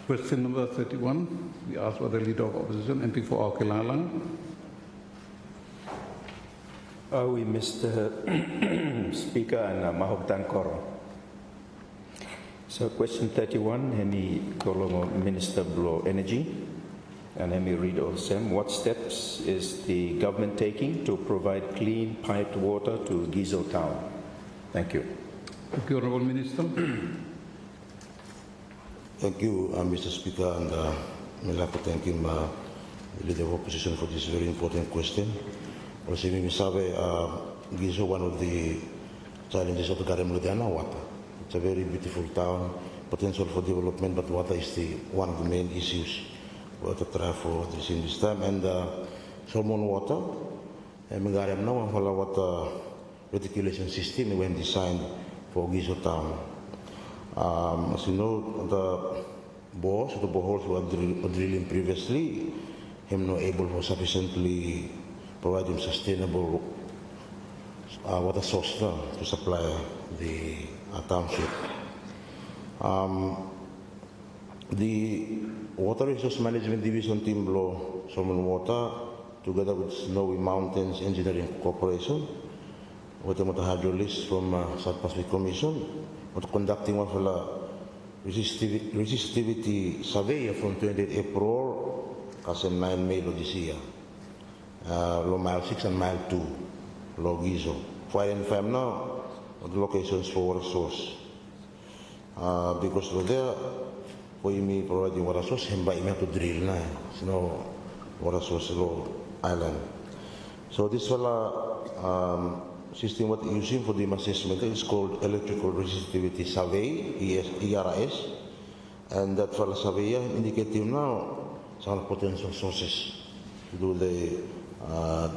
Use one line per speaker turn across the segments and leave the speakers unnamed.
Question number 31, we ask for the Leader of Opposition, MP for Auckland.
We, Mr. Speaker, and Mahotan Koro. So question 31, Hemi Kolongo Minister Blow Energy, and Hemi read also, what steps is the government taking to provide clean piped water to Gizo town? Thank you.
Thank you, Honourable Minister.
Thank you, Mr. Speaker, and I'd like to thank him, the Leader of Opposition, for this very important question. Also, Gizo, one of the challenges of the Garem water. It's a very beautiful town, potential for development, but water is one of the main issues we have to try for this time. And salmon water, and Garem now have a water reticulation system when designed for Gizo town. As you know, the boreholes were drilling previously, him not able to sufficiently provide him sustainable water source to supply the township. The Water Resource Management Division team blow salmon water together with Snowy Mountains Engineering Corporation with the hydrolist from South Pacific Commission. We're conducting one for the resistivity survey from 28 April kasi 9 May this year. Low mile 6 and mile 2, low Gizo. 4 and 5 now, the locations for water source. Because of there, for me providing water source, himba ime to drill na. So no water source low island. So this wala system what using for the assessment is called Electrical Resistivity Survey, ERS, and that for the survey indicative now some potential sources to do the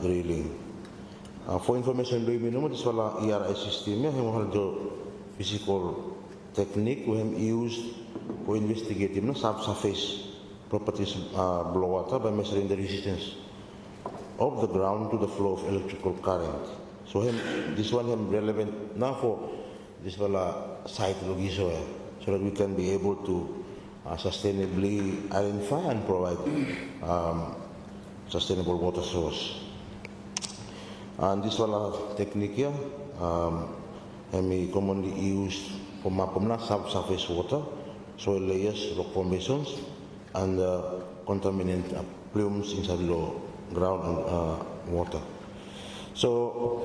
drilling. For information, do you know this for ERS system? We have the physical technique we have used for investigating subsurface properties below water by measuring the resistance of the ground to the flow of electrical current. So this one is relevant now for this site of Gizo, so that we can be able to sustainably identify and provide sustainable water source. And this technique here, commonly used for mapping subsurface water, soil layers, rock formations, and contaminant plumes inside the ground and water. So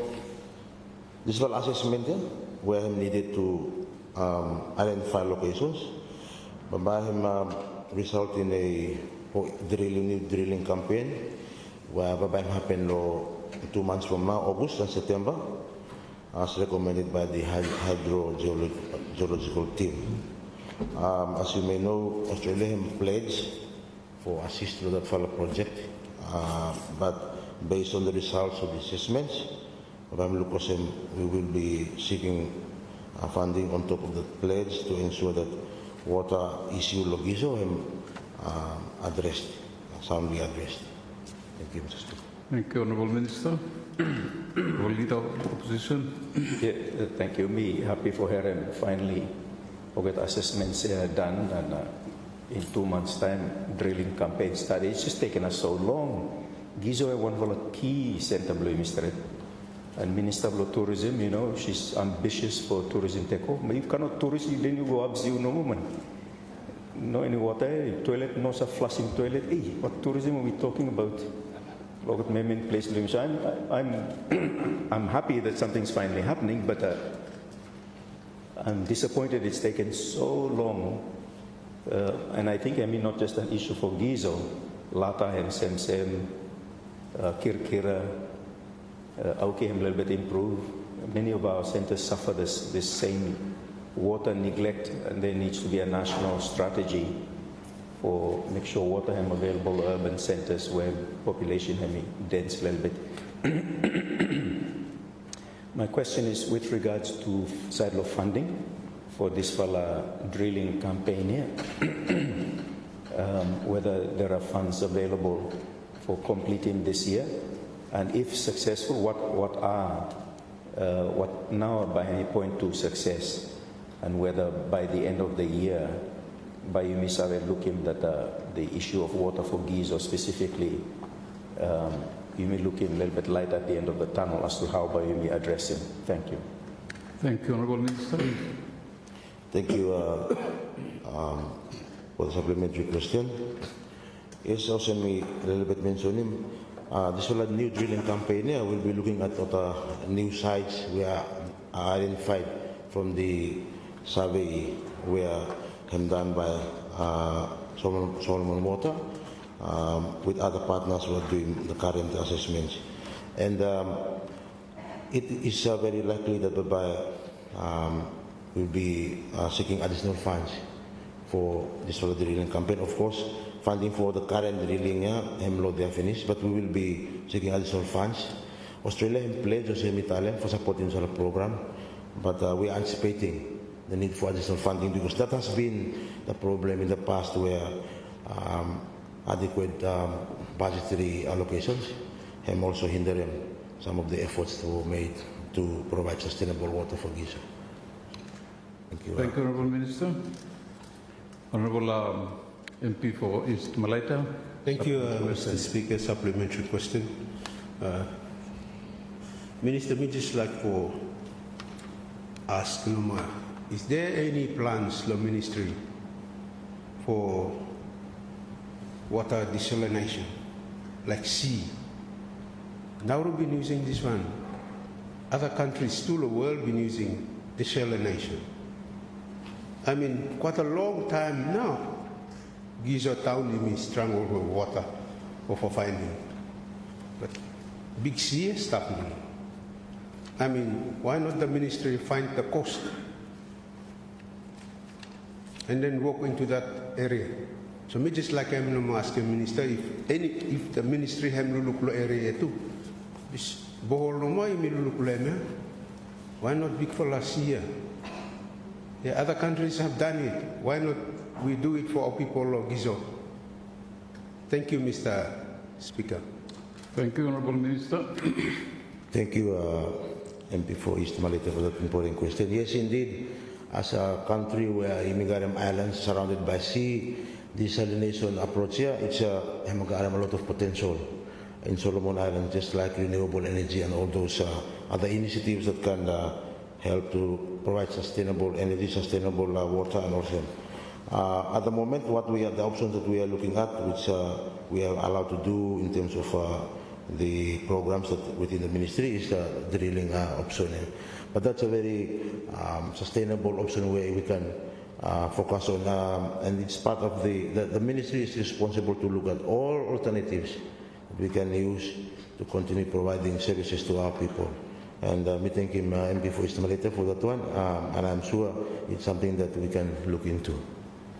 this is assessment here, where he needed to identify locations, but by him result in a drilling campaign, where by him happen 2 months from now, August and September, as recommended by the hydrogeological team. As you may know, Australia pledged for assist to that fellow project, but based on the results of the assessments, we will be seeking funding on top of the pledge to ensure that water issue Gizo addressed, soundly addressed. Thank you, Mr. Speaker.
Thank you, Honourable Minister. Leader of Opposition.
Yeah, thank you. Me happy for her and finally get assessments done, and in 2 months' time, drilling campaign study. It's just taken us so long. Gizo is one of the key center blue minister, and Minister of Tourism. You know, she's ambitious for tourism takeoff. But you cannot tourist, then you go up, you no woman. No any water, toilet, no flushing toilet. Hey, what tourism are we talking about? Look at me in place. So I'm happy that something's finally happening, but I'm disappointed it's taken so long. And I think not just an issue for Gizo, Lata and Sem, Kirkira, Auki a little bit improved. Many of our centers suffer this same water neglect, and there needs to be a national strategy for make sure water is available to urban centers where population is dense a little bit. My question is with regards to side of funding for this drilling campaign here, whether there are funds available for completing this year, and if successful, what now by any point to success, and whether by the end of the year Bayumi Sawe Lukim that the issue of water for Gizo specifically, you may look in a little bit light at the end of the tunnel as to how Bayumi address him. Thank you.
Thank you, Honorable Minister.
Thank you for the supplementary question. Yes, also me a little bit mention him. This will a new drilling campaign. Yeah, we'll be looking at new sites we are identified from the survey where done by Solomon Water with other partners who are doing the current assessments. And it is very likely that we'll be seeking additional funds for this solar drilling campaign. Of course, funding for the current drilling, Hemlo, they are finished, but we will be seeking additional funds. Australia has pledged Italian for supporting the solar program, but we are anticipating the need for additional funding because that has been the problem in the past where adequate budgetary allocations have also hindered some of the efforts that were made to provide sustainable water for Gizo. Thank you.
Thank you, Honorable Minister. Honorable MP for East Malaita.
Thank you, Mr. Speaker. Supplementary question. Minister, we just like to ask Numa, is there any plans, the ministry, for water desalination, like sea? Now we've been using this one. Other countries, too, the world, been using desalination. I mean, quite a long time now, Gizo town is struggle with water for finding. But big sea is stopping. I mean, why not the ministry find the coast and then walk into that area? So me just like I'm asking minister if the ministry have no look area too. This bohol no mai me look why not big for last year? Yeah, other countries have done it. Why not we do it for our people of Gizo? Thank you, Mr. Speaker.
Thank you, Honorable Minister.
Thank you, MP for East Malaita, for that important question. Yes, indeed, as a country where Imigaram Islands surrounded by sea, desalination approach here, it's a lot of potential in Solomon Islands, just like renewable energy and all those other initiatives that can help to provide sustainable energy, sustainable water, and also at the moment, the options that we are looking at, which we are allowed to do in terms of the programs that within the ministry, is the drilling option. But that's a very sustainable option where we can focus on, and it's part of the ministry is responsible to look at all alternatives that we can use to continue providing services to our people. And we thank him, MP for East Malaita, for that one, and I'm sure it's something that we can look into.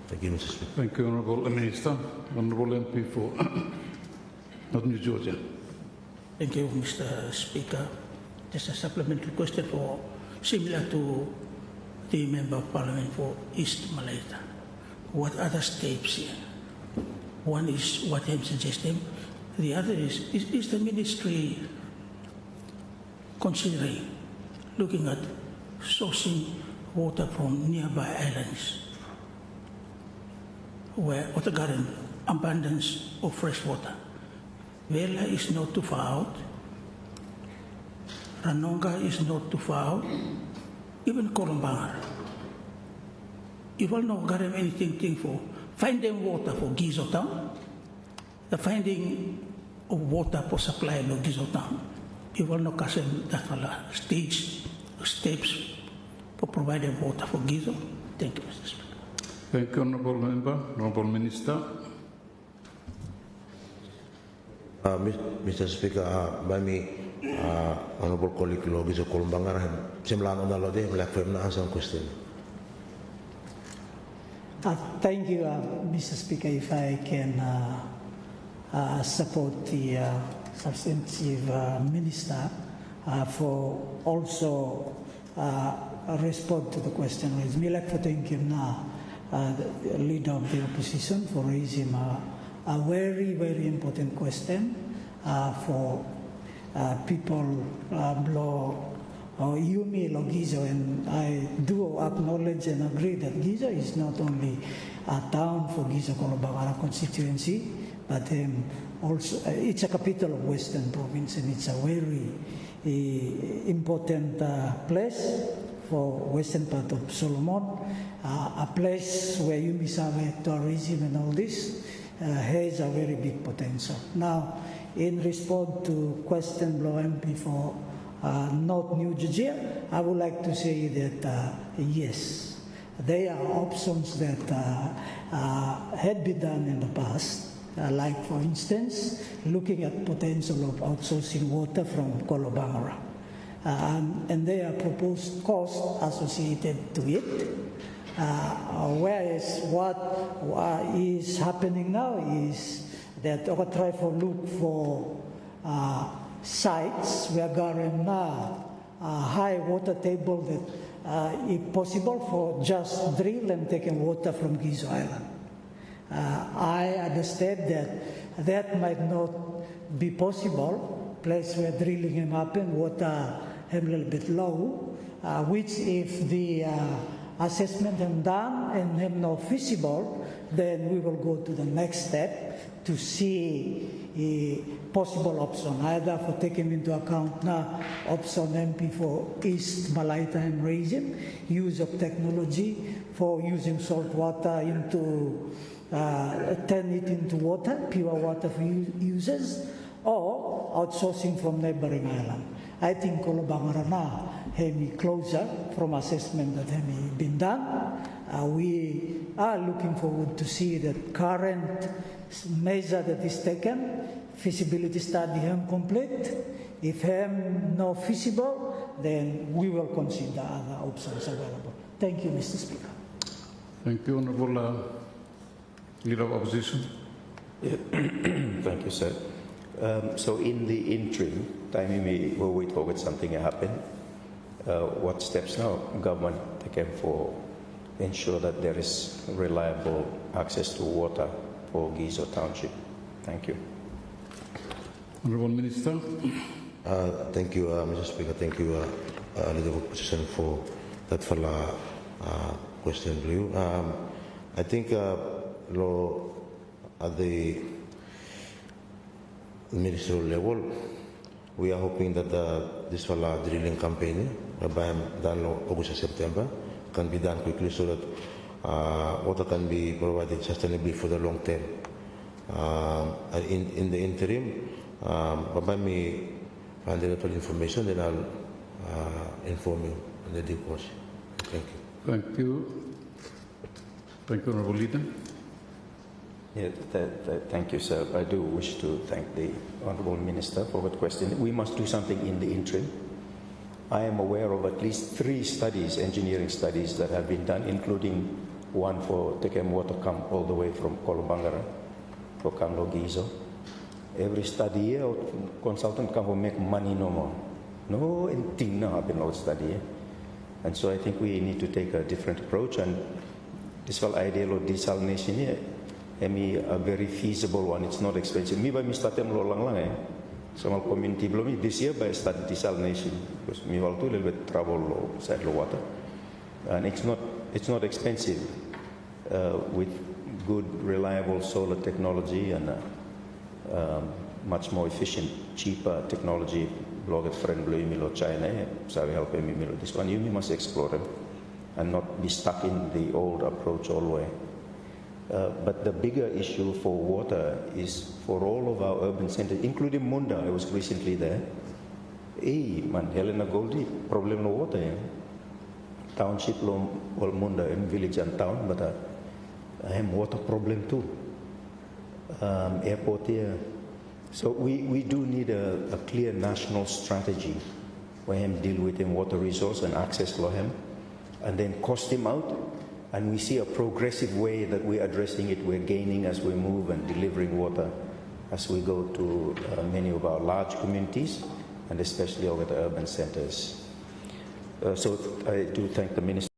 Thank you, Mr. Speaker.
Thank you, Honorable Minister. Honorable MP for North New Georgia.
Thank you, Mr. Speaker. Just a supplementary question for similar to the Member of Parliament for East Malaita. What other steps here? One is what I'm suggesting. The other is the ministry considering looking at sourcing water from nearby islands where Otagoran abundance of fresh water. Vela is not too far out. Ranonga is not too far out. Even Korombangar. You will not get anything for finding water for Gizo town. The finding of water for supply of Gizo town. You will not cast that steps for providing water for Gizo. Thank you, Mr. Speaker.
Thank you, Honorable Member. Honorable Minister.
Mr. Speaker, by me, Honorable colleague Gizo Kolombangar, simlaan na lo de, like for na answer question.
Thank you, Mr. Speaker. If I can support the substantive minister for also respond to the question. Me like to thank him now, the leader of the opposition, for raising a very, very important question for people below Yumi or Gizo, and I do acknowledge and agree that Gizo is not only town for Gizo Kolobangara constituency, but also it's a capital of Western Province, and it's a very important place for western part of Solomon, a place where Yumisawe tourism and all this has a very big potential. Now, in response to question below MP for North New Georgia, I would like to say that yes, there are options that had been done in the past, like for instance, looking at potential of outsourcing water from Kolobangara. And there are proposed costs associated to it. Whereas what is happening now is that we try to look for sites where Garem na high water table that, if possible, for just drill and taking water from Gizo Island. I understand that might not be possible, place where drilling can happen, water a little bit low, which if the assessment is done and have not feasible, then we will go to the next step to see a possible option, either for taking into account now option MP for East Maritime region, use of technology for using salt water into, turn it into water, pure water for users, or outsourcing from neighboring island. I think Kolobangara now have closer from assessment that have been done. We are looking forward to see the current measure that is taken, feasibility study complete. If not feasible, then we will consider other options available. Thank you, Mr. Speaker.
Thank you, Honourable Leader of Opposition.
Yeah. Thank you, sir. So in the interim, time we will wait for something to happen. What steps now government taken for ensure that there is reliable access to water for Gizo Township? Thank you.
Honourable Minister.
Thank you, Mr. Speaker. Thank you, Leader of Opposition, for that question. I think at the ministerial level, we are hoping that this drilling campaign, by August and September, can be done quickly so that water can be provided sustainably for the long term. In the interim, by me find the information, then I'll inform you in the due course. Thank you.
Thank you. Thank you, Honourable Leader.
Yeah, thank you, sir. I do wish to thank the Honourable Minister for that question. We must do something in the interim. I am aware of at least 3 studies, engineering studies, that have been done, including one for Tekem Water come all the way from Kolobangara for Kamlo Gizo. Every study, consultant come for make money no more. No, anything no happen all study. And so I think we need to take a different approach, and this whole idea of desalination here, a very feasible one. It's not expensive. Me by me start lang Sama community belum this year by start desalination because me waktu a little bit trouble side low water, and it's not expensive with good reliable solar technology and much more efficient, cheaper technology. Blogger friend blue milo China, so we help me milo this one. You must explore them and not be stuck in the old approach all the way. But the bigger issue for water is for all of our urban centers, including Munda. I was recently there. Hey, man, Helena Goldie, problem no water. Township lo all Munda, village and town, but I have water problem too. Airport here. So we do need a clear national strategy where him deal with him water resource and access to him, and then cost him out. And we see a progressive way that we're addressing it. We're gaining as we move and delivering water as we go to many of our large communities and especially over the urban centers. So I do thank the Minister.